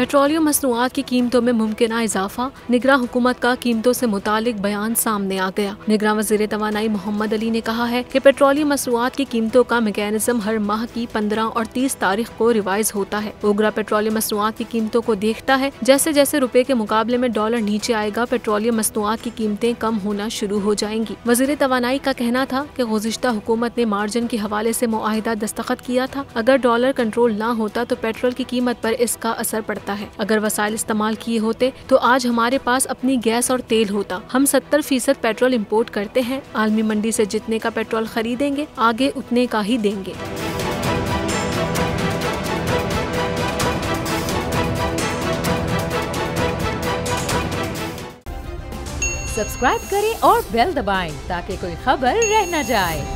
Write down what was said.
Petroleum मसनूआत की कीमतों में मुमकिना इजाफा, निगरां हुकूमत का कीमतों से मुतालिक बयान सामने आ गया। निगरां वज़ीर तवानाई मोहम्मद अली ने कहा है कि पेट्रोलियम मसनूआत की कीमतों का मैकेनिज्म हर माह की 15 और 30 तारीख को रिवाइज होता है। ओगरा पेट्रोलियम मसनूआत की कीमतों को देखता है। जैसे जैसे रुपए के मुकाबले में डॉलर नीचे आएगा, पेट्रोलियम मसनूआत की कीमतें कम होना शुरू हो जाएंगी। वज़ीर तवानाई का कहना था कि गुज़िश्ता हुकूमत ने मार्जिन के हवाले से मुआहिदा दस्तखत किया था। अगर डॉलर कंट्रोल ना होता तो पेट्रोल की कीमत पर इसका असर पड़ता है। अगर वसाइल इस्तेमाल किए होते तो आज हमारे पास अपनी गैस और तेल होता। हम 70% पेट्रोल इंपोर्ट करते हैं। आलमी मंडी से जितने का पेट्रोल खरीदेंगे आगे उतने का ही देंगे। सब्सक्राइब करें और बेल दबाएं ताकि कोई खबर रह न जाए।